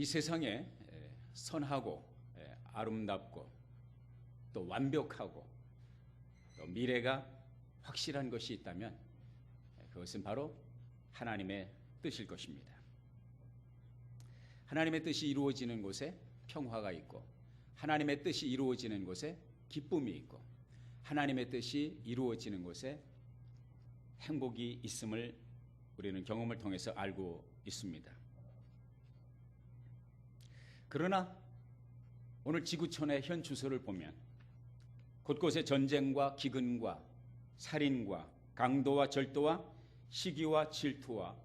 이 세상에 선하고 아름답고 또 완벽하고 또 미래가 확실한 것이 있다면 그것은 바로 하나님의 뜻일 것입니다. 하나님의 뜻이 이루어지는 곳에 평화가 있고 하나님의 뜻이 이루어지는 곳에 기쁨이 있고 하나님의 뜻이 이루어지는 곳에 행복이 있음을 우리는 경험을 통해서 알고 있습니다. 그러나 오늘 지구촌의 현 주소를 보면 곳곳에 전쟁과 기근과 살인과 강도와 절도와 시기와 질투와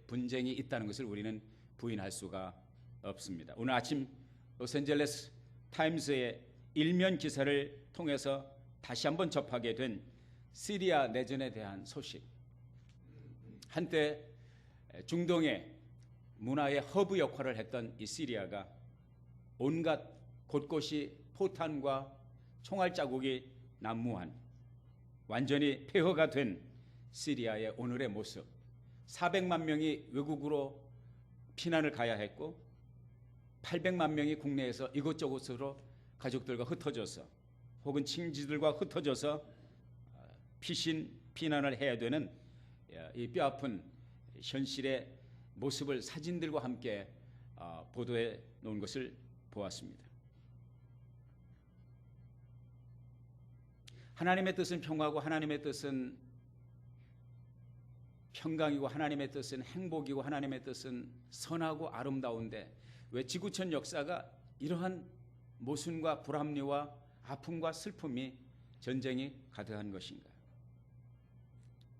분쟁이 있다는 것을 우리는 부인할 수가 없습니다. 오늘 아침 로스앤젤레스 타임스의 일면 기사를 통해서 다시 한번 접하게 된 시리아 내전에 대한 소식. 한때 중동의 문화의 허브 역할을 했던 이 시리아가 온갖 곳곳이 포탄과 총알 자국이 난무한 완전히 폐허가 된 시리아의 오늘의 모습. 400만 명이 외국으로 피난을 가야 했고 800만 명이 국내에서 이곳저곳으로 가족들과 흩어져서 혹은 친지들과 흩어져서 피난을 해야 되는 이 뼈아픈 현실의 모습을 사진들과 함께 보도해 놓은 것을 보았습니다. 하나님의 뜻은 평화고 하나님의 뜻은 평강이고 하나님의 뜻은 행복이고 하나님의 뜻은 선하고 아름다운데 왜 지구촌 역사가 이러한 모순과 불합리와 아픔과 슬픔이 전쟁이 가득한 것인가?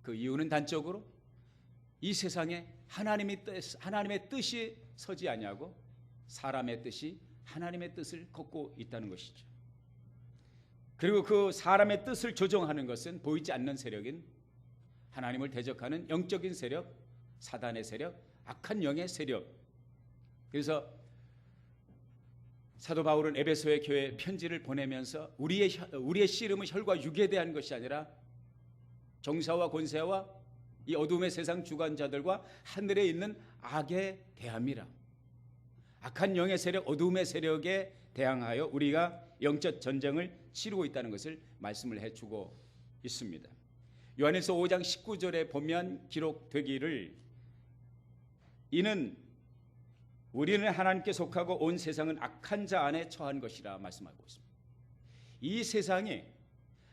그 이유는 단적으로 이 세상에 하나님의 뜻이 서지 아니하고 사람의 뜻이 하나님의 뜻을 걷고 있다는 것이죠. 그리고 그 사람의 뜻을 조종하는 것은 보이지 않는 세력인 하나님을 대적하는 영적인 세력, 사단의 세력, 악한 영의 세력. 그래서 사도 바울은 에베소의 교회에 편지를 보내면서 우리의 씨름은 혈과 육에 대한 것이 아니라 정사와 권세와 이 어둠의 세상 주관자들과 하늘에 있는 악에 대함이라. 악한 영의 세력, 어둠의 세력에 대항하여 우리가 영적 전쟁을 치르고 있다는 것을 말씀을 해주고 있습니다. 요한일서 5장 19절에 보면 기록되기를 이는 우리는 하나님께 속하고 온 세상은 악한 자 안에 처한 것이라 말씀하고 있습니다. 이 세상이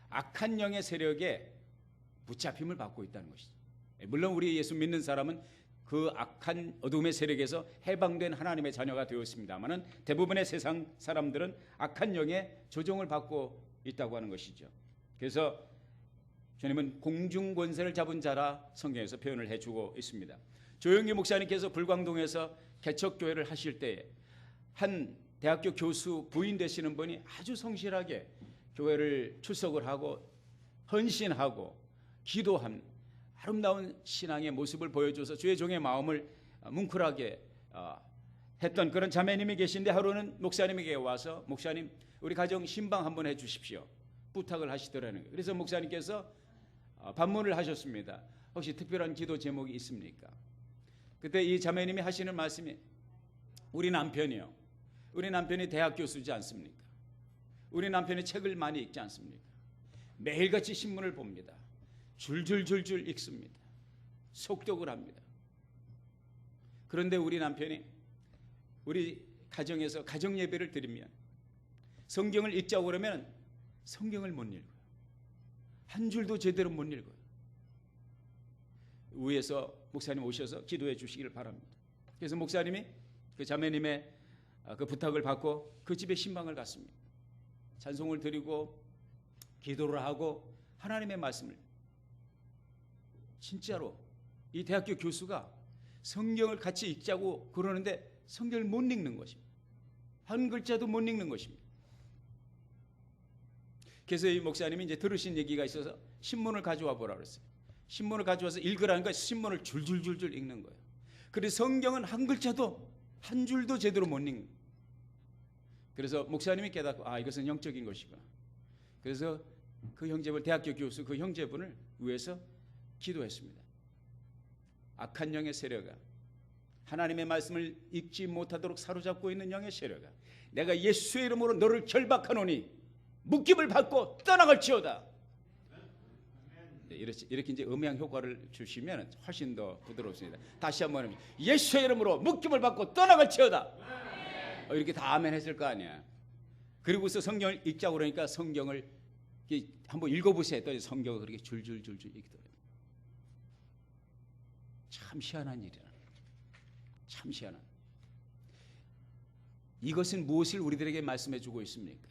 악한 영의 세력에 붙잡힘을 받고 있다는 것이죠. 물론 우리 예수 믿는 사람은 그 악한 어둠의 세력에서 해방된 하나님의 자녀가 되었습니다만 대부분의 세상 사람들은 악한 영의 조종을 받고 있다고 하는 것이죠. 그래서 주님은 공중권세를 잡은 자라 성경에서 표현을 해주고 있습니다. 조영기 목사님께서 불광동에서 개척교회를 하실 때에 한 대학교 교수 부인 되시는 분이 아주 성실하게 교회를 출석을 하고 헌신하고 기도한 아름다운 신앙의 모습을 보여줘서 주의 종의 마음을 뭉클하게 했던 그런 자매님이 계신데 하루는 목사님에게 와서 목사님 우리 가정 신방 한번 해 주십시오 부탁을 하시더라는 거예요. 그래서 목사님께서 반문을 하셨습니다. 혹시 특별한 기도 제목이 있습니까? 그때 이 자매님이 하시는 말씀이 우리 남편이요. 우리 남편이 대학 교수지 않습니까? 우리 남편이 책을 많이 읽지 않습니까? 매일같이 신문을 봅니다. 줄줄줄줄 읽습니다. 속독을 합니다. 그런데 우리 남편이 우리 가정에서 가정 예배를 드리면 성경을 읽자고 그러면 성경을 못 읽어요. 한 줄도 제대로 못 읽어요. 위에서 목사님 오셔서 기도해 주시기를 바랍니다. 그래서 목사님이 그 자매님의 그 부탁을 받고 그 집에 신방을 갔습니다. 찬송을 드리고 기도를 하고 하나님의 말씀을 진짜로 이 대학교 교수가 성경을 같이 읽자고 그러는데 성경을 못 읽는 것입니다. 한 글자도 못 읽는 것입니다. 그래서 이 목사님이 이제 들으신 얘기가 있어서 신문을 가져와 보라 그랬어요. 신문을 가져와서 읽으라니까 신문을 줄줄줄줄 읽는 거예요. 그래서 성경은 한 글자도 한 줄도 제대로 못 읽는 거예요. 그래서 목사님이 깨닫고 이것은 영적인 것이구나. 그래서 그 형제분 대학교 교수 그 형제분을 위해서 기도했습니다. 악한 영의 세력아 하나님의 말씀을 읽지 못하도록 사로잡고 있는 영의 세력아, 내가 예수의 이름으로 너를 결박하노니 묶임을 받고 떠나갈지어다. 이렇게 이제 음향 효과를 주시면 훨씬 더 부드럽습니다. 다시 한번 예수의 이름으로 묶임을 받고 떠나갈지어다. 이렇게 다 아멘 했을 거 아니야. 그리고서 성경을 읽자고 그러니까 성경을 한번 읽어보세요. 또 성경을 그렇게 줄줄줄줄 읽더라고요. 참 희한한 일이야. 참 희한한. 이것은 무엇을 우리들에게 말씀해 주고 있습니까?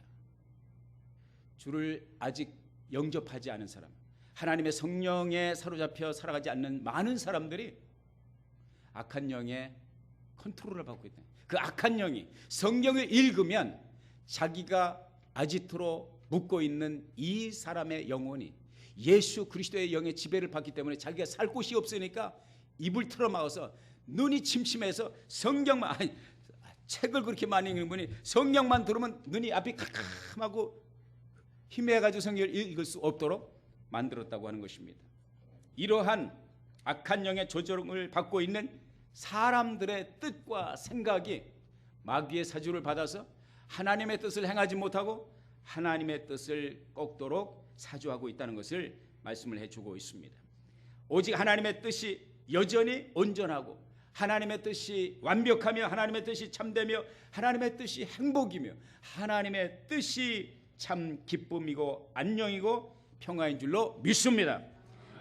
주를 아직 영접하지 않은 사람, 하나님의 성령에 사로잡혀 살아가지 않는 많은 사람들이 악한 영의 컨트롤을 받고 있다. 그 악한 영이 성경을 읽으면 자기가 아지트로 묶고 있는 이 사람의 영혼이 예수 그리스도의 영의 지배를 받기 때문에 자기가 살 곳이 없으니까 입을 틀어막아서 눈이 침침해서 성경만, 책을 그렇게 많이 읽는 분이 성경만 들으면 눈이 앞이 캄캄하고 힘해가지고 성경을 읽을 수 없도록 만들었다고 하는 것입니다. 이러한 악한 영의 조종을 받고 있는 사람들의 뜻과 생각이 마귀의 사주를 받아서 하나님의 뜻을 행하지 못하고 하나님의 뜻을 꺾도록 사주하고 있다는 것을 말씀을 해주고 있습니다. 오직 하나님의 뜻이 여전히 온전하고 하나님의 뜻이 완벽하며 하나님의 뜻이 참되며 하나님의 뜻이 행복이며 하나님의 뜻이 참 기쁨이고 안녕이고 평화인 줄로 믿습니다.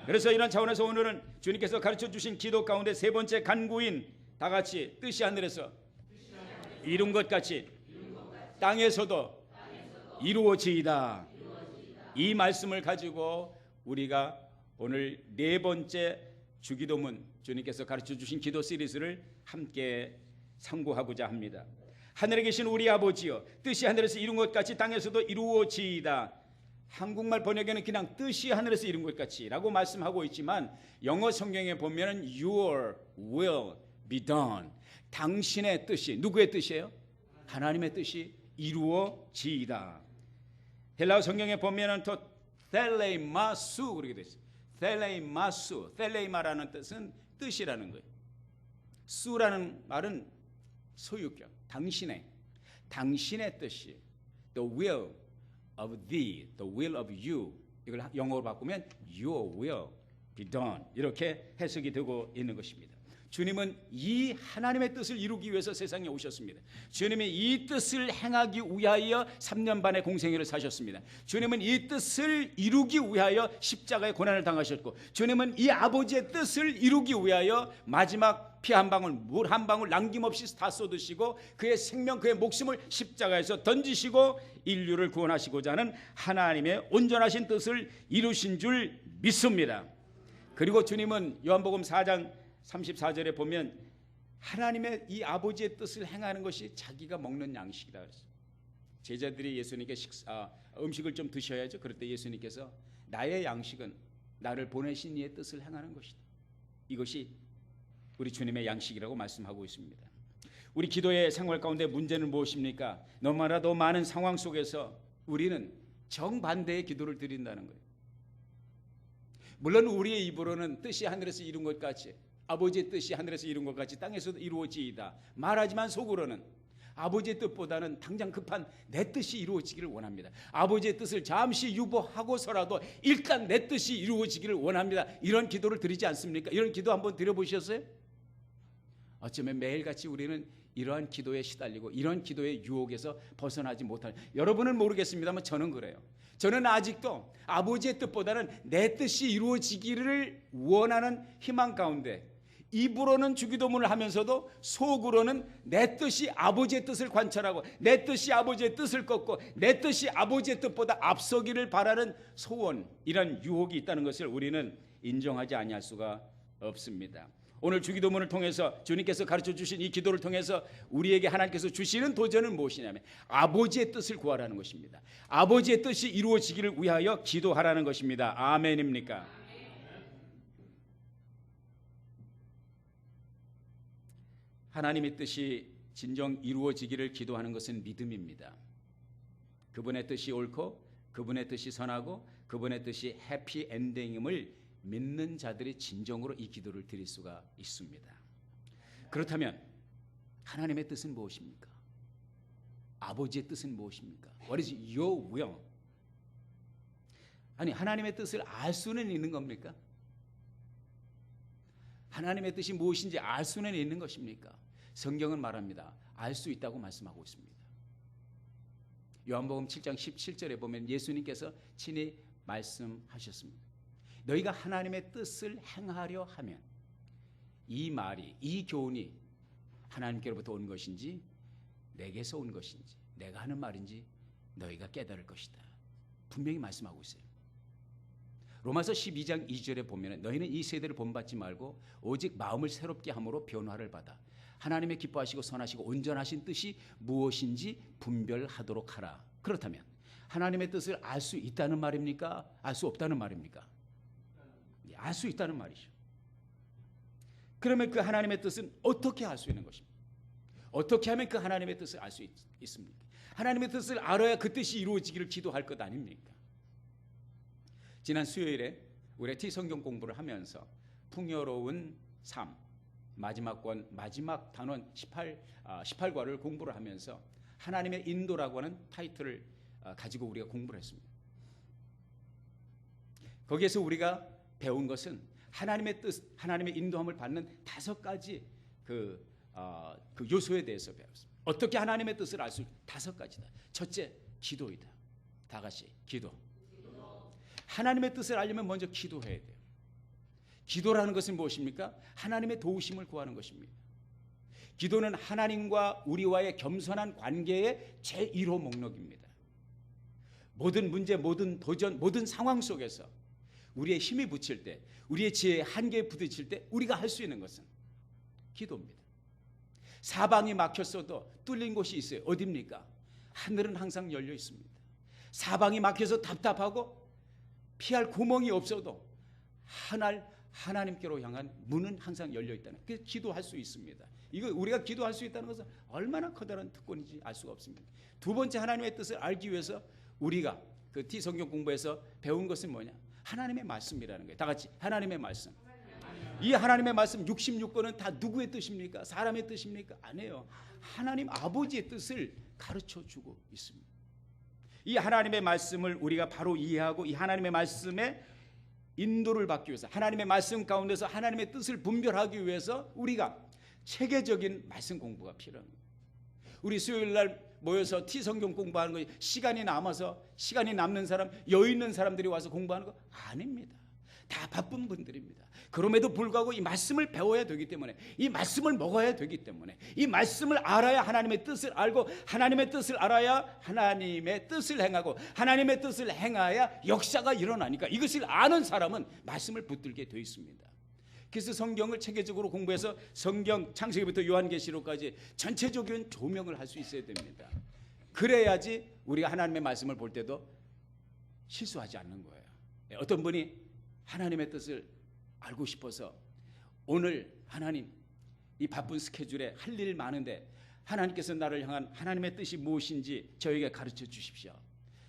그래서 이런 차원에서 오늘은 주님께서 가르쳐 주신 기도 가운데 세 번째 간구인 다 같이 뜻이 하늘에서 이룬 것 같이 땅에서도 이루어지이다. 이 말씀을 가지고 우리가 오늘 네 번째 주기도문, 주님께서 가르쳐 주신 기도 시리즈를 함께 상고하고자 합니다. 하늘에 계신 우리 아버지여, 뜻이 하늘에서 이룬 것 같이 땅에서도 이루어지이다. 한국말 번역에는 그냥 뜻이 하늘에서 이룬 것 같이 라고 말씀하고 있지만 영어 성경에 보면 Your will be done. 당신의 뜻이, 누구의 뜻이에요? 하나님의 뜻이 이루어지이다. 헬라어 성경에 보면 또 텔레마수 그렇게 되어 있어요. 텔레마수, 텔레마라는 뜻은 뜻이라는 거예요. 수라는 말은 소유격, 당신의 뜻이, the will of thee, the will of you. 이걸 영어로 바꾸면 your will be done. 이렇게 해석이 되고 있는 것입니다. 주님은 이 하나님의 뜻을 이루기 위해서 세상에 오셨습니다. 주님이 이 뜻을 행하기 위하여 3년 반의 공생애를 사셨습니다. 주님은 이 뜻을 이루기 위하여 십자가의 고난을 당하셨고 주님은 이 아버지의 뜻을 이루기 위하여 마지막 피 한 방울, 물 한 방울 남김없이 다 쏟으시고 그의 생명, 그의 목숨을 십자가에서 던지시고 인류를 구원하시고자 하는 하나님의 온전하신 뜻을 이루신 줄 믿습니다. 그리고 주님은 요한복음 4장 34절에 보면 하나님의 이 아버지의 뜻을 행하는 것이 자기가 먹는 양식이다 그랬어요. 제자들이 예수님께 음식을 좀 드셔야죠. 그럴 때 예수님께서 나의 양식은 나를 보내신 이의 뜻을 행하는 것이다. 이것이 우리 주님의 양식이라고 말씀하고 있습니다. 우리 기도의 생활 가운데 문제는 무엇입니까? 너무나도 많은 상황 속에서 우리는 정반대의 기도를 드린다는 거예요. 물론 우리의 입으로는 뜻이 하늘에서 이룬 것 같이, 아버지의 뜻이 하늘에서 이룬 것 같이 땅에서도 이루어지이다 말하지만 속으로는 아버지의 뜻보다는 당장 급한 내 뜻이 이루어지기를 원합니다. 아버지의 뜻을 잠시 유보하고서라도 일단 내 뜻이 이루어지기를 원합니다. 이런 기도를 드리지 않습니까? 이런 기도 한번 드려보셨어요? 어쩌면 매일같이 우리는 이러한 기도에 시달리고 이런 기도의 유혹에서 벗어나지 못할, 여러분은 모르겠습니다만 저는 그래요. 저는 아직도 아버지의 뜻보다는 내 뜻이 이루어지기를 원하는 희망 가운데 입으로는 주기도문을 하면서도 속으로는 내 뜻이 아버지의 뜻을 관찰하고 내 뜻이 아버지의 뜻을 꺾고 내 뜻이 아버지의 뜻보다 앞서기를 바라는 소원, 이런 유혹이 있다는 것을 우리는 인정하지 아니할 수가 없습니다. 오늘 주기도문을 통해서 주님께서 가르쳐 주신 이 기도를 통해서 우리에게 하나님께서 주시는 도전은 무엇이냐면 아버지의 뜻을 구하라는 것입니다. 아버지의 뜻이 이루어지기를 위하여 기도하라는 것입니다. 아멘입니까? 하나님의 뜻이 진정 이루어지기를 기도하는 것은 믿음입니다. 그분의 뜻이 옳고 그분의 뜻이 선하고 그분의 뜻이 해피 엔딩임을 믿는 자들이 진정으로 이 기도를 드릴 수가 있습니다. 그렇다면 하나님의 뜻은 무엇입니까? 아버지의 뜻은 무엇입니까? What is your will? 아니, 하나님의 뜻을 알 수는 있는 겁니까? 하나님의 뜻이 무엇인지 알 수는 있는 것입니까? 성경은 말합니다. 알 수 있다고 말씀하고 있습니다. 요한복음 7장 17절에 보면 예수님께서 친히 말씀하셨습니다. 너희가 하나님의 뜻을 행하려 하면, 이 말이, 이 교훈이 하나님께로부터 온 것인지 내게서 온 것인지 내가 하는 말인지 너희가 깨달을 것이다. 분명히 말씀하고 있어요. 로마서 12장 2절에 보면 너희는 이 세대를 본받지 말고 오직 마음을 새롭게 함으로 변화를 받아 하나님의 기뻐하시고 선하시고 온전하신 뜻이 무엇인지 분별하도록 하라. 그렇다면 하나님의 뜻을 알 수 있다는 말입니까? 알 수 없다는 말입니까? 알 수 있다는 말이죠. 그러면 그 하나님의 뜻은 어떻게 알 수 있는 것입니까? 어떻게 하면 그 하나님의 뜻을 알 수 있습니까? 하나님의 뜻을 알아야 그 뜻이 이루어지기를 기도할 것 아닙니까? 지난 수요일에 우리 T성경 공부를 하면서 풍요로운 삶 마지막 단원 18과를 공부를 하면서 하나님의 인도라고 하는 타이틀을 가지고 우리가 공부를 했습니다. 거기에서 우리가 배운 것은 하나님의 뜻, 하나님의 인도함을 받는 5가지 그 요소에 대해서 배웠습니다. 어떻게 하나님의 뜻을 알 수 5가지다. 첫째, 기도이다. 다 같이 기도. 하나님의 뜻을 알려면 먼저 기도해야 돼요. 기도라는 것은 무엇입니까? 하나님의 도우심을 구하는 것입니다. 기도는 하나님과 우리와의 겸손한 관계의 제1호 목록입니다. 모든 문제, 모든 도전, 모든 상황 속에서 우리의 힘이 붙일 때, 우리의 지혜의 한계에 부딪힐 때 우리가 할 수 있는 것은 기도입니다. 사방이 막혔어도 뚫린 곳이 있어요. 어디입니까? 하늘은 항상 열려 있습니다. 사방이 막혀서 답답하고 피할 구멍이 없어도 하나님께로 향한 문은 항상 열려 있다는, 그래서 기도할 수 있습니다. 이거 우리가 기도할 수 있다는 것은 얼마나 커다란 특권인지 알 수가 없습니다. 두 번째, 하나님의 뜻을 알기 위해서 우리가 그 T성경 공부에서 배운 것은 뭐냐? 하나님의 말씀이라는 거예요. 다 같이 하나님의 말씀. 이 하나님의 말씀 66권은 다 누구의 뜻입니까? 사람의 뜻입니까? 아니에요. 하나님 아버지의 뜻을 가르쳐주고 있습니다. 이 하나님의 말씀을 우리가 바로 이해하고 이 하나님의 말씀에 인도를 받기 위해서, 하나님의 말씀 가운데서 하나님의 뜻을 분별하기 위해서 우리가 체계적인 말씀 공부가 필요합니다. 우리 수요일날 모여서 T성경 공부하는 거 시간이 남는 사람, 여유 있는 사람들이 와서 공부하는 거 아닙니다. 다 바쁜 분들입니다. 그럼에도 불구하고 이 말씀을 배워야 되기 때문에, 이 말씀을 먹어야 되기 때문에, 이 말씀을 알아야 하나님의 뜻을 알고, 하나님의 뜻을 알아야 하나님의 뜻을 행하고, 하나님의 뜻을 행하야 역사가 일어나니까 이것을 아는 사람은 말씀을 붙들게 되어 있습니다. 그래서 성경을 체계적으로 공부해서 성경 창세기부터 요한계시록까지 전체적인 조명을 할 수 있어야 됩니다. 그래야지 우리가 하나님의 말씀을 볼 때도 실수하지 않는 거예요. 어떤 분이 하나님의 뜻을 알고 싶어서 오늘 하나님, 이 바쁜 스케줄에 할 일 많은데 하나님께서 나를 향한 하나님의 뜻이 무엇인지 저에게 가르쳐 주십시오.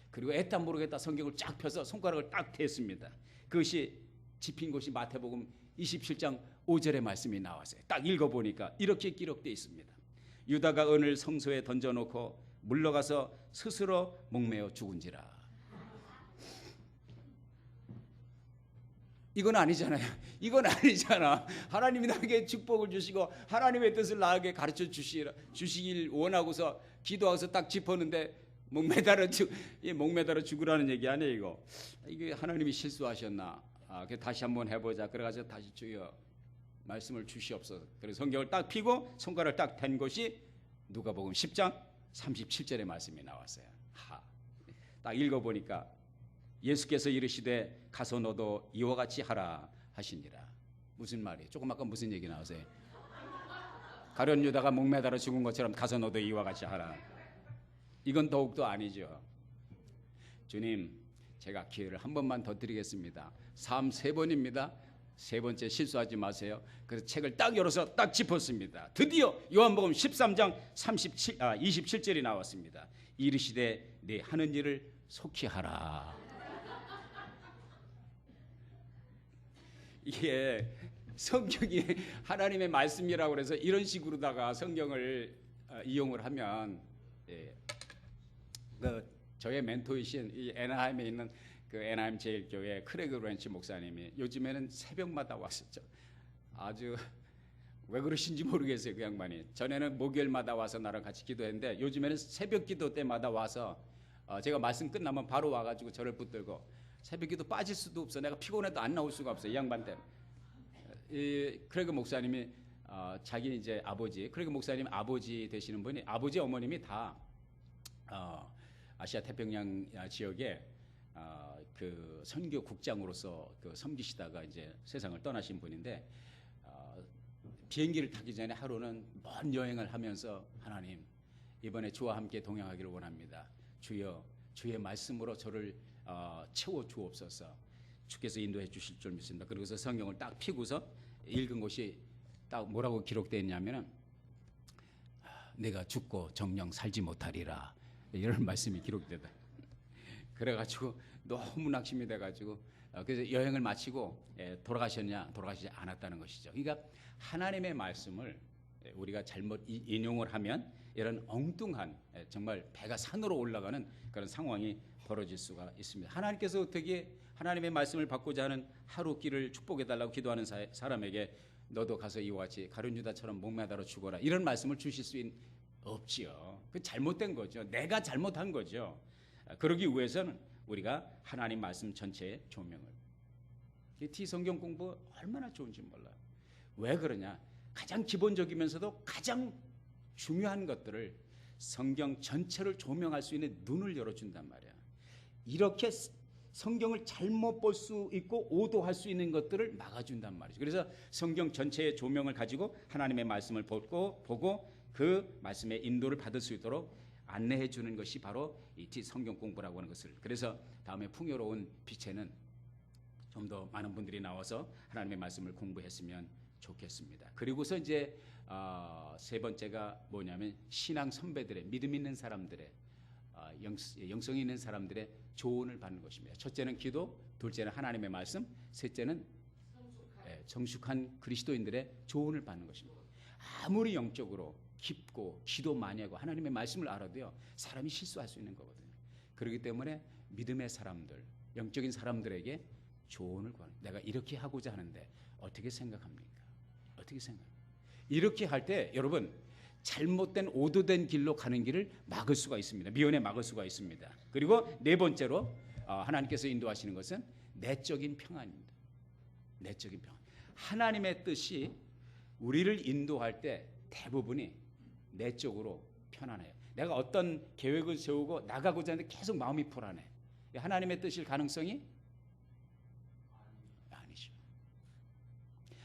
그리고 애딴 모르겠다 성경을 쫙 펴서 손가락을 딱 댔습니다. 그것이 집힌 곳이 마태복음 27장 5절의 말씀이 나왔어요. 딱 읽어보니까 이렇게 기록되어 있습니다. 유다가 은을 성소에 던져놓고 물러가서 스스로 목매어 죽은지라. 이건 아니잖아요. 이건 아니잖아. 하나님이 나에게 축복을 주시고 하나님의 뜻을 나에게 가르쳐 주시길 원하고서 기도하고서 딱 짚었는데 목매달아 죽으라는 얘기 아니에요. 이거. 이게 하나님이 실수하셨나? 다시 한번 해보자. 그래가지고 다시 주여 말씀을 주시옵소서. 그래서 성경을 딱 펴고 손가락을 딱 댄 것이 누가복음 10장 37절의 말씀이 나왔어요. 딱 읽어보니까 예수께서 이르시되 가서 너도 이와 같이 하라 하시니라. 무슨 말이에요? 조금 아까 무슨 얘기 나왔어요? 가룟 유다가 목매달아 죽은 것처럼 가서 너도 이와 같이 하라. 이건 더욱더 아니죠. 주님, 제가 기회를 한 번만 더 드리겠습니다. 삶 3번입니다. 3번째 실수하지 마세요. 그래서 책을 딱 열어서 딱 짚었습니다. 드디어 요한복음 13장 27절이 나왔습니다. 이르시되 네 하는 일을 속히 하라. 이게 성경이 하나님의 말씀이라고 그래서 이런 식으로다가 성경을 이용을 하면, 예, 저의 멘토이신 이 애나하임에 있는 그 애나하임 제일교회 크레그 렌치 목사님이 요즘에는 새벽마다 왔었죠. 아주 왜 그러신지 모르겠어요. 그 양반이 전에는 목요일마다 와서 나랑 같이 기도했는데 요즘에는 새벽 기도 때마다 와서 제가 말씀 끝나면 바로 와가지고 저를 붙들고, 새벽 기도 빠질 수도 없어, 내가 피곤해도 안 나올 수가 없어 이 양반 때문에. 이 크레그 목사님이 자기 이제 아버지, 크레그 목사님 아버지 되시는 분이, 아버지 어머님이 다 아시아 태평양 지역에 그 선교 국장으로서 그 섬기시다가 이제 세상을 떠나신 분인데, 비행기를 타기 전에 하루는 먼 여행을 하면서, 하나님 이번에 주와 함께 동행하기를 원합니다. 주여 주의 말씀으로 저를 채워 주옵소서. 주께서 인도해 주실 줄 믿습니다. 그러고서 성경을 딱 펴고서 읽은 것이 딱 뭐라고 기록되어 있냐면은, 내가 죽고 정령 살지 못하리라, 이런 말씀이 기록되다. 그래가지고 너무 낙심이 돼가지고 그래서 여행을 마치고 돌아가시지 않았다는 것이죠. 그러니까 하나님의 말씀을 우리가 잘못 인용을 하면 이런 엉뚱한, 정말 배가 산으로 올라가는 그런 상황이 벌어질 수가 있습니다. 하나님께서 어떻게 하나님의 말씀을 받고자 하는 하루길을 축복해달라고 기도하는 사람에게 너도 가서 이와 같이 가룟 유다처럼 목매달아 죽어라, 이런 말씀을 주실 수 없지요. 그 잘못된 거죠. 내가 잘못한 거죠. 그러기 위해서는 우리가 하나님 말씀 전체의 조명을, 이 성경 공부 얼마나 좋은지 몰라요. 왜 그러냐? 가장 기본적이면서도 가장 중요한 것들을 성경 전체를 조명할 수 있는 눈을 열어준단 말이야. 이렇게 성경을 잘못 볼 수 있고 오도할 수 있는 것들을 막아준단 말이죠. 그래서 성경 전체의 조명을 가지고 하나님의 말씀을 보고 그 말씀의 인도를 받을 수 있도록 안내해 주는 것이 바로 이 성경 공부라고 하는 것을. 그래서 다음에 풍요로운 빛에는 좀 더 많은 분들이 나와서 하나님의 말씀을 공부했으면 좋겠습니다. 그리고서 이제 세 번째가 뭐냐면, 신앙 선배들의, 믿음 있는 사람들의, 영성이 있는 사람들의 조언을 받는 것입니다. 첫째는 기도, 둘째는 하나님의 말씀, 셋째는 정숙한 그리스도인들의 조언을 받는 것입니다. 아무리 영적으로 깊고 기도 많이 하고 하나님의 말씀을 알아도요, 사람이 실수할 수 있는 거거든요. 그렇기 때문에 믿음의 사람들, 영적인 사람들에게 조언을 구하는, 내가 이렇게 하고자 하는데 어떻게 생각합니까? 어떻게 생각합니까? 이렇게 할 때 여러분, 잘못된 오도된 길로 가는 길을 막을 수가 있습니다. 미연에 막을 수가 있습니다. 그리고 네 번째로 하나님께서 인도하시는 것은 내적인 평안입니다. 내적인 평안. 하나님의 뜻이 우리를 인도할 때 대부분이 내적으로 편안해요. 내가 어떤 계획을 세우고 나가고자 하는데 계속 마음이 불안해. 하나님의 뜻일 가능성이 아니죠.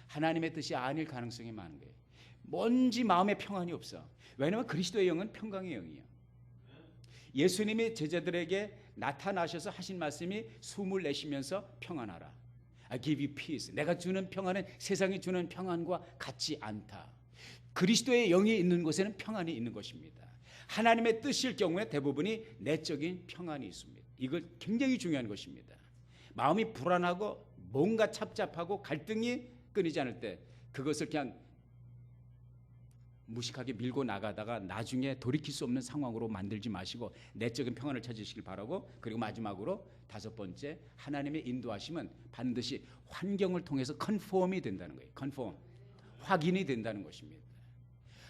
하나님의 뜻이 아닐 가능성이 많은 거예요. 뭔지 마음에 평안이 없어. 왜냐하면 그리스도의 영은 평강의 영이에요. 예수님이 제자들에게 나타나셔서 하신 말씀이 숨을 내쉬면서 평안하라. I give you peace. 내가 주는 평안은 세상이 주는 평안과 같지 않다. 그리스도의 영이 있는 곳에는 평안이 있는 것입니다. 하나님의 뜻일 경우에 대부분이 내적인 평안이 있습니다. 이걸 굉장히 중요한 것입니다. 마음이 불안하고 뭔가 착잡하고 갈등이 끊이지 않을 때 그것을 그냥 무식하게 밀고 나가다가 나중에 돌이킬 수 없는 상황으로 만들지 마시고 내적인 평안을 찾으시길 바라고, 그리고 마지막으로 다섯 번째, 하나님의 인도하심은 반드시 환경을 통해서 컨폼이 된다는 거예요. 컨폼, 확인이 된다는 것입니다.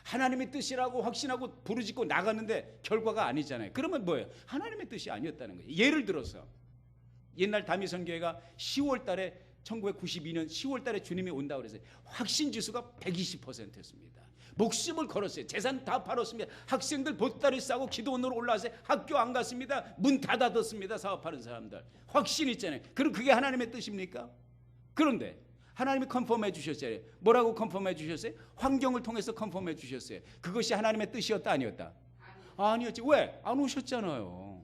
하나님의 뜻이라고 확신하고 부르짖고 나갔는데 결과가 아니잖아요. 그러면 뭐예요? 하나님의 뜻이 아니었다는 거예요. 예를 들어서 옛날 다미선교회가 10월 달에 1992년 10월 달에 주님이 온다고 그랬어요. 확신 지수가 120%였습니다. 목숨을 걸었어요. 재산 다 팔았습니다. 학생들 보따리 싸고 기도원으로 올라왔어요. 학교 안 갔습니다. 문 다 닫았습니다. 사업하는 사람들. 확신 있잖아요. 그럼 그게 하나님의 뜻입니까? 그런데 하나님이 컨펌해 주셨어요. 뭐라고 컨펌해 주셨어요? 환경을 통해서 컨펌해 주셨어요. 그것이 하나님의 뜻이었다 아니었다? 아니었지. 왜? 안 오셨잖아요.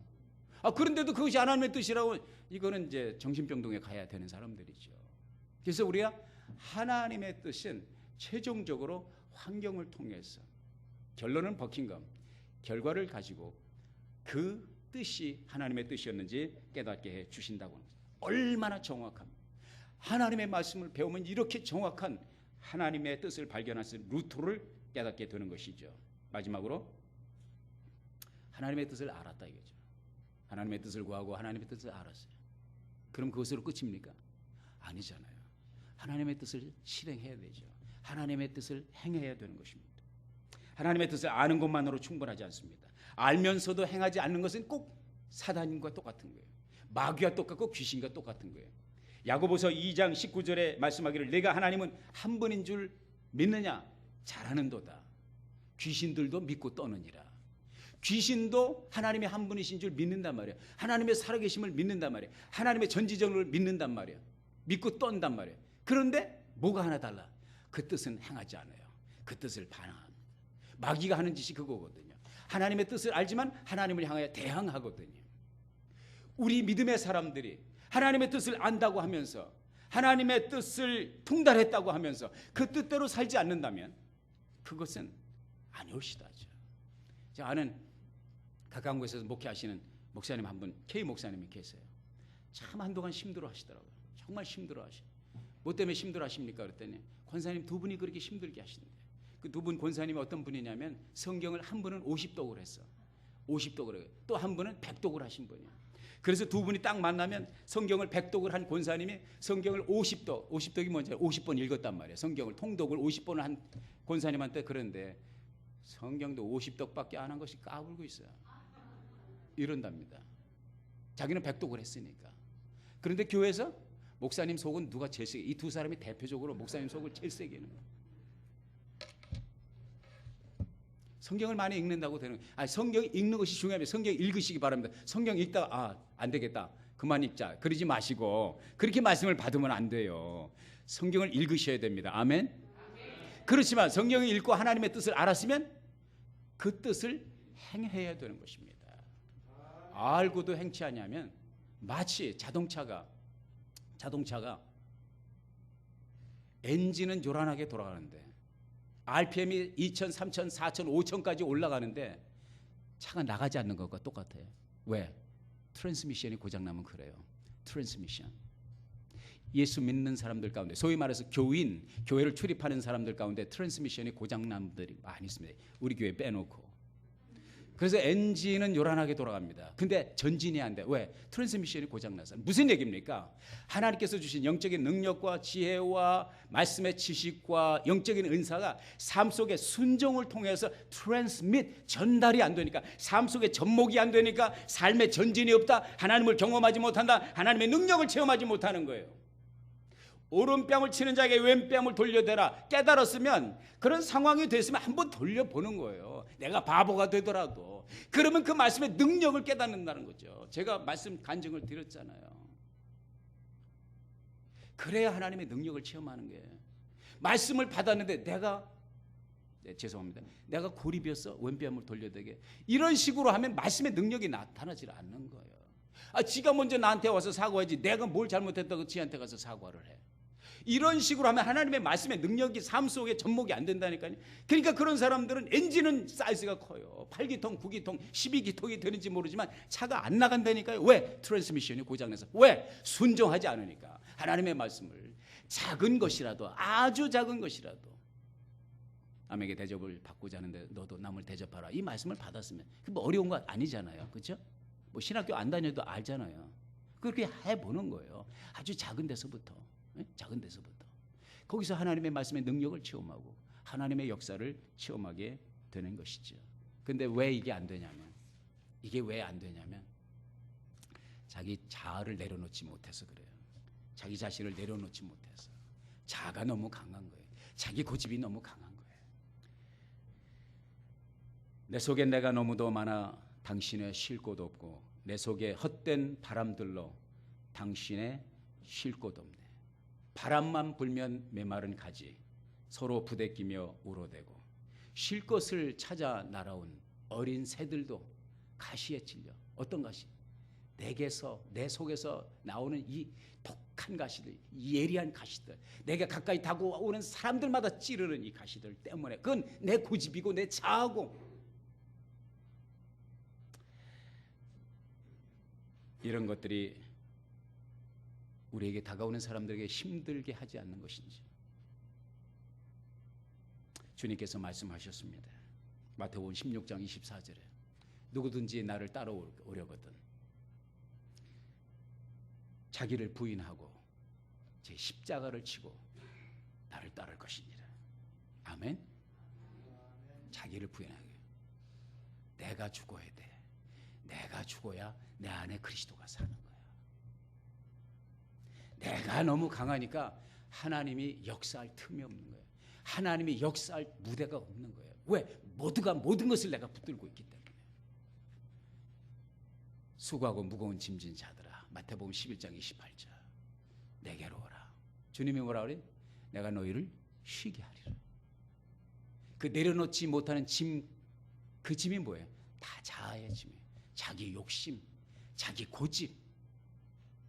그런데도 그것이 하나님의 뜻이라고, 이거는 이제 정신병동에 가야 되는 사람들이죠. 그래서 우리가 하나님의 뜻은 최종적으로 환경을 통해서, 결론은 버킹엄, 결과를 가지고 그 뜻이 하나님의 뜻이었는지 깨닫게 해 주신다고 합니다. 얼마나 정확합니까? 하나님의 말씀을 배우면 이렇게 정확한 하나님의 뜻을 발견할 수 있는 루트를 깨닫게 되는 것이죠. 마지막으로 하나님의 뜻을 알았다 이거죠. 하나님의 뜻을 구하고 하나님의 뜻을 알았어요. 그럼 그것으로 끝입니까? 아니잖아요. 하나님의 뜻을 실행해야 되죠. 하나님의 뜻을 행해야 되는 것입니다. 하나님의 뜻을 아는 것만으로 충분하지 않습니다. 알면서도 행하지 않는 것은 꼭 사단과 똑같은 거예요. 마귀와 똑같고 귀신과 똑같은 거예요. 야고보서 2장 19절에 말씀하기를 내가 하나님은 한 분인 줄 믿느냐? 잘하는도다. 귀신들도 믿고 떠느니라. 귀신도 하나님의 한 분이신 줄 믿는단 말이에요. 하나님의 살아계심을 믿는단 말이에요. 하나님의 전지전능을 믿는단 말이에요. 믿고 떤단 말이에요. 그런데 뭐가 하나 달라? 그 뜻은 행하지 않아요. 그 뜻을 반항합니다. 마귀가 하는 짓이 그거거든요. 하나님의 뜻을 알지만 하나님을 향하여 대항하거든요. 우리 믿음의 사람들이 하나님의 뜻을 안다고 하면서 하나님의 뜻을 통달했다고 하면서 그 뜻대로 살지 않는다면 그것은 아니오시다죠. 제가 아는 가까운 곳에서 목회하시는 목사님 한 분, K 목사님이 계세요. 참 한동안 힘들어 하시더라고요. 정말 힘들어 하셔요. 뭐 때문에 힘들어 하십니까? 그랬더니 권사님 두 분이 그렇게 힘들게 하시는데 그 두 분 권사님이 어떤 분이냐면 성경을 한 분은 50독을 했어. 50독을 해요. 또 한 분은 100독을 하신 분이에요. 그래서 두 분이 딱 만나면 성경을 100독을 한 권사님이 성경을 50독, 50독이 뭔지 50번 읽었단 말이에요. 성경을 통독을 50번을 한 권사님한테 그런데 성경도 50독밖에 안 한 것이 까불고 있어요. 이런답니다. 자기는 100독을 했으니까. 그런데 교회에서 목사님 속은 누가 제일 세게, 이 두 사람이 대표적으로 목사님 속을 제일 세게 하는 거예요. 성경을 많이 읽는다고 되는 거예요. 아니, 성경 읽는 것이 중요하면 성경 읽으시기 바랍니다. 성경 읽다가 안 되겠다. 그만 읽자. 그러지 마시고 그렇게 말씀을 받으면 안 돼요. 성경을 읽으셔야 됩니다. 아멘. 그렇지만 성경을 읽고 하나님의 뜻을 알았으면 그 뜻을 행해야 되는 것입니다. 알고도 행치 않으면 마치 자동차가 엔진은 요란하게 돌아가는데 RPM이 2000, 3000, 4000, 5000까지 올라가는데 차가 나가지 않는 것과 똑같아요. 왜? 트랜스미션이 고장나면 그래요. 트랜스미션. 예수 믿는 사람들 가운데 소위 말해서 교회를 출입하는 사람들 가운데 트랜스미션이 고장난 분들이 많이 있습니다. 우리 교회 빼놓고. 그래서 엔진은 요란하게 돌아갑니다. 근데 전진이 안 돼. 왜? 트랜스미션이 고장나서. 무슨 얘기입니까? 하나님께서 주신 영적인 능력과 지혜와 말씀의 지식과 영적인 은사가 삶 속에 순종을 통해서 트랜스밋, 전달이 안 되니까, 삶 속에 접목이 안 되니까 삶의 전진이 없다. 하나님을 경험하지 못한다. 하나님의 능력을 체험하지 못하는 거예요. 오른뺨을 치는 자에게 왼뺨을 돌려대라. 깨달았으면, 그런 상황이 됐으면 한번 돌려보는 거예요. 내가 바보가 되더라도. 그러면 그 말씀의 능력을 깨닫는다는 거죠. 제가 말씀 간증을 드렸잖아요. 그래야 하나님의 능력을 체험하는 거예요. 말씀을 받았는데 죄송합니다. 내가 고립이었어. 왼뺨을 돌려대게. 이런 식으로 하면 말씀의 능력이 나타나질 않는 거예요. 지가 먼저 나한테 와서 사과하지 내가 뭘 잘못했다고 지한테 가서 사과를 해. 이런 식으로 하면 하나님의 말씀의 능력이 삶 속에 접목이 안 된다니까요. 그러니까 그런 사람들은 엔진은 사이즈가 커요. 8기통, 9기통, 12기통이 되는지 모르지만 차가 안 나간다니까요. 왜? 트랜스미션이 고장나서. 왜? 순종하지 않으니까. 하나님의 말씀을 작은 것이라도, 아주 작은 것이라도 남에게 대접을 받고자 하는데 너도 남을 대접하라. 이 말씀을 받았으면 뭐 어려운 거 아니잖아요. 그렇죠? 뭐 신학교 안 다녀도 알잖아요. 그렇게 해보는 거예요. 아주 작은 데서부터. 작은 데서부터. 거기서 하나님의 말씀의 능력을 체험하고 하나님의 역사를 체험하게 되는 것이죠. 근데 왜 이게 안 되냐면, 자기 자아를 내려놓지 못해서 그래요. 자기 자신을 내려놓지 못해서. 자아가 너무 강한 거예요. 자기 고집이 너무 강한 거예요. 내 속에 내가 너무도 많아 당신의 쉴 곳 없고 내 속에 헛된 바람들로 당신의 쉴 곳 없네. 바람만 불면 메마른 가지 서로 부대끼며 울어대고 쉴 것을 찾아 날아온 어린 새들도 가시에 찔려. 어떤 가시? 내게서, 내 속에서 나오는 이 독한 가시들, 이 예리한 가시들, 내게 가까이 다가오는 사람들마다 찌르는 이 가시들 때문에, 그건 내 고집이고 내 자아고. 이런 것들이 우리에게 다가오는 사람들에게 힘들게 하지 않는 것인지. 주님께서 말씀하셨습니다. 마태복음 16장 24절에 누구든지 나를 따라오려거든 자기를 부인하고 제 십자가를 치고 나를 따를 것이니라. 아멘. 자기를 부인하게. 내가 죽어야 돼. 내가 죽어야 내 안에 그리스도가 사는 거야. 내가 너무 강하니까 하나님이 역사할 틈이 없는 거예요. 하나님이 역사할 무대가 없는 거예요. 왜? 모두가 모든 것을 내가 붙들고 있기 때문에. 수고하고 무거운 짐진 자들아, 마태복음 11장 28절, 내게로 오라. 주님이 뭐라 그래요? 내가 너희를 쉬게 하리라. 그 내려놓지 못하는 짐, 그 짐이 뭐예요? 다 자아의 짐이에요. 자기 욕심, 자기 고집,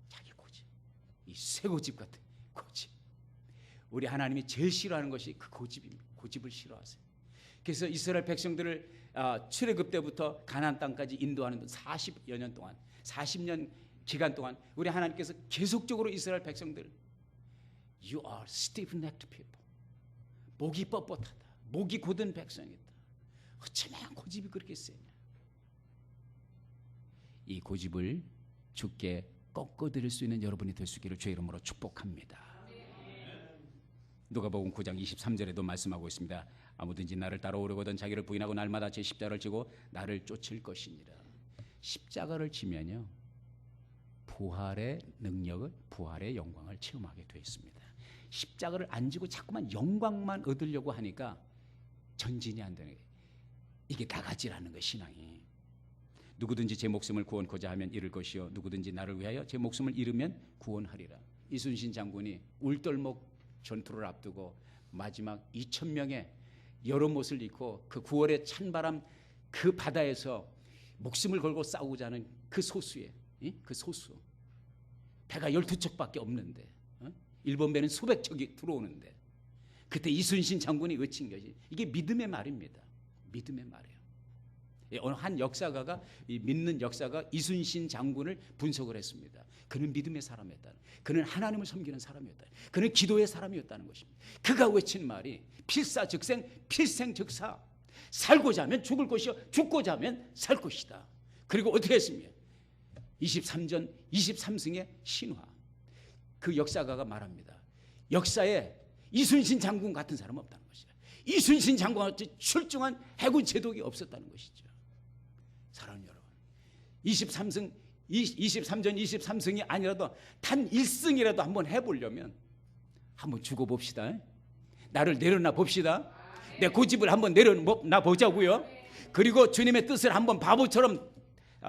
자기 고집, 이 쇠고집 같은 고집. 우리 하나님이 제일 싫어하는 것이 그 고집입니다. 고집을 싫어하세요. 그래서 이스라엘 백성들을 출애굽 때부터 가나안 땅까지 인도하는 40여 년 동안, 40년 기간 동안 우리 하나님께서 계속적으로 이스라엘 백성들, You are stiff-necked people. 목이 뻣뻣하다, 목이 곧은 백성이다. 어쩌면 고집이 그렇게 세냐. 이 고집을 주께 꺾어드릴 수 있는 여러분이 될 수 있기를 주의 이름으로 축복합니다. 누가복음 9장 23절에도 말씀하고 있습니다. 아무든지 나를 따라오려거든 자기를 부인하고 날마다 제 십자가를 지고 나를 쫓을 것이니라. 십자가를 지면요, 부활의 능력을, 부활의 영광을 체험하게 되어 있습니다. 십자가를 안 지고 자꾸만 영광만 얻으려고 하니까 전진이 안 되는 거예요. 이게 나가지라는 거예요, 신앙이. 누구든지 제 목숨을 구원코자 하면 잃을 것이요 누구든지 나를 위하여 제 목숨을 잃으면 구원하리라. 이순신 장군이 울돌목 전투를 앞두고 마지막 2,000명의 여러 못을 입고 그 9월의 찬바람 그 바다에서 목숨을 걸고 싸우고자 하는 그 소수에, 그 소수, 배가 12척밖에 없는데 일본 배는 수백 척이 들어오는데 그때 이순신 장군이 외친 것이, 이게 믿음의 말입니다. 믿음의 말이에요. 어느 한 역사가가, 이 믿는 역사가 이순신 장군을 분석을 했습니다. 그는 믿음의 사람이었다. 그는 하나님을 섬기는 사람이었다. 그는 기도의 사람이었다는 것입니다. 그가 외친 말이 필사즉생, 필생즉사. 살고자 하면 죽을 것이요 죽고자 하면 살 것이다. 그리고 어떻게 했습니까? 23승의 신화. 그 역사가가 말합니다. 역사에 이순신 장군 같은 사람은 없다는 것이다. 이순신 장군같이 출중한 해군 제독이 없었다는 것이죠. 사랑하는 여러분, 23전 23승이 아니라도 단 1승이라도 한번 해보려면 한번 죽어봅시다. 나를 내려놔 봅시다. 내 고집을 한번 내려놔 보자고요. 그리고 주님의 뜻을 한번 바보처럼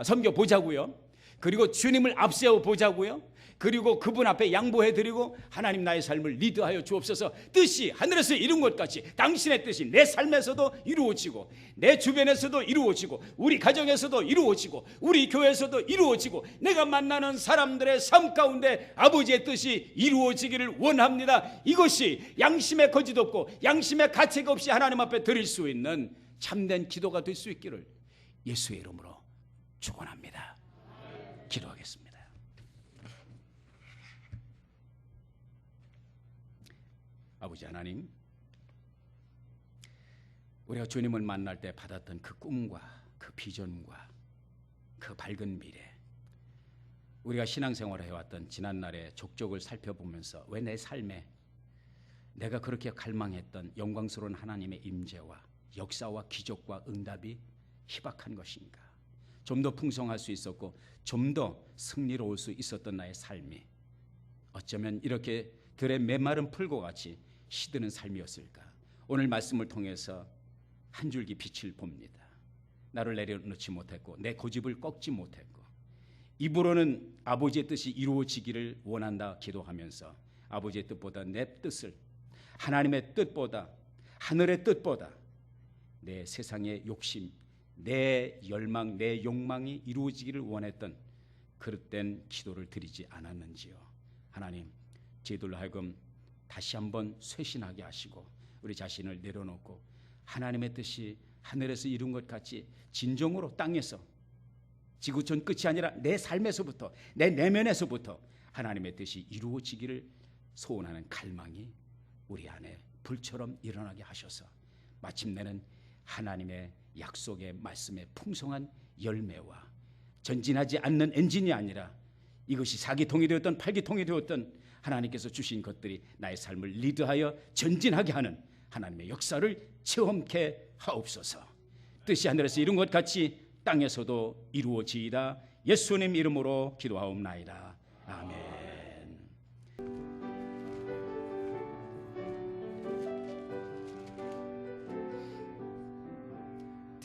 섬겨보자고요. 그리고 주님을 앞세워 보자고요. 그리고 그분 앞에 양보해드리고 하나님 나의 삶을 리드하여 주옵소서. 뜻이 하늘에서 이룬 것 같이 당신의 뜻이 내 삶에서도 이루어지고 내 주변에서도 이루어지고 우리 가정에서도 이루어지고 우리 교회에서도 이루어지고 내가 만나는 사람들의 삶 가운데 아버지의 뜻이 이루어지기를 원합니다. 이것이 양심의 거짓 없고 양심의 가책 없이 하나님 앞에 드릴 수 있는 참된 기도가 될 수 있기를 예수의 이름으로 축원합니다. 기도하겠습니다. 아버지 하나님, 우리가 주님을 만날 때 받았던 그 꿈과 그 비전과 그 밝은 미래, 우리가 신앙생활을 해왔던 지난날의 족적을 살펴보면서 왜 내 삶에 내가 그렇게 갈망했던 영광스러운 하나님의 임재와 역사와 기적과 응답이 희박한 것인가? 좀 더 풍성할 수 있었고 좀 더 승리로울 수 있었던 나의 삶이 어쩌면 이렇게 들의 메마른 풀과 같이 시드는 삶이었을까? 오늘 말씀을 통해서 한 줄기 빛을 봅니다. 나를 내려놓지 못했고 내 고집을 꺾지 못했고 입으로는 아버지의 뜻이 이루어지기를 원한다 기도하면서 아버지의 뜻보다 내 뜻을, 하나님의 뜻보다, 하늘의 뜻보다 내 세상의 욕심, 내 열망, 내 욕망이 이루어지기를 원했던 그릇된 기도를 드리지 않았는지요. 하나님, 저희들로 하여금 다시 한번 쇄신하게 하시고 우리 자신을 내려놓고 하나님의 뜻이 하늘에서 이룬 것 같이 진정으로 땅에서 지구촌 끝이 아니라 내 삶에서부터, 내 내면에서부터 하나님의 뜻이 이루어지기를 소원하는 갈망이 우리 안에 불처럼 일어나게 하셔서 마침내는 하나님의 약속의 말씀의 풍성한 열매와 전진하지 않는 엔진이 아니라 이것이 4기통이 되었던 8기통이 되었던 하나님께서 주신 것들이 나의 삶을 리드하여 전진하게 하는 하나님의 역사를 체험케 하옵소서. 뜻이 하늘에서 이룬 것 같이 땅에서도 이루어지이다. 예수님 이름으로 기도하옵나이다. 아멘.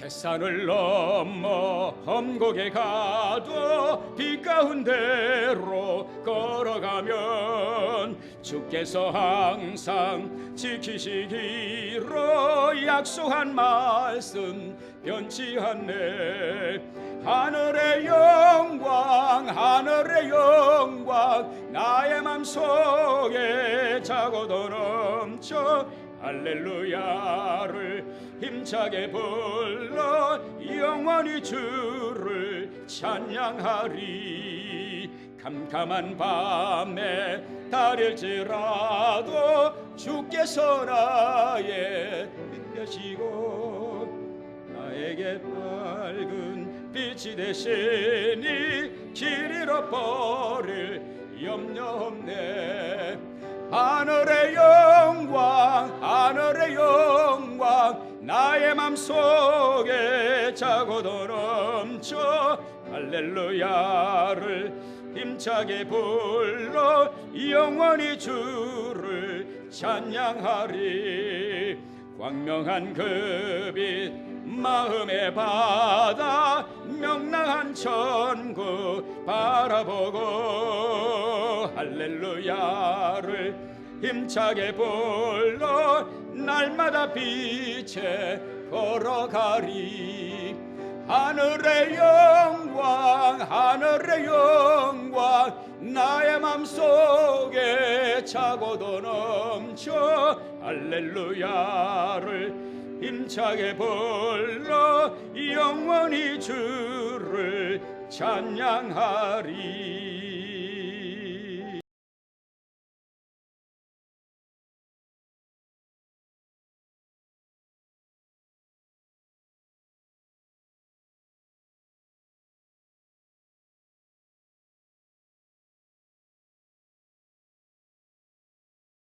태산을 넘어 험곡에 가도 빛 가운데로 걸어가면 주께서 항상 지키시기로 약속한 말씀 변치 않네. 하늘의 영광 하늘의 영광 나의 맘속에 차고도 넘쳐 할렐루야를 힘차게 불러 영원히 주를 찬양하리. 캄캄한 밤에 달일지라도 주께서 나의 빛이시고 나에게 밝은 빛이 되시니 길 잃어버릴 염려 없네. 하늘의 영광 하늘의 영광 나의 맘속에 차고도 넘쳐 할렐루야를 힘차게 불러 영원히 주를 찬양하리. 광명한 그 빛 마음의 바다 명랑한 천국 바라보고 할렐루야를 힘차게 불러 날마다 빛에 걸어가리. 하늘의 영광 하늘의 영광 나의 맘속에 차고도 넘쳐 할렐루야를 힘차게 불러 영원히 주를 찬양하리.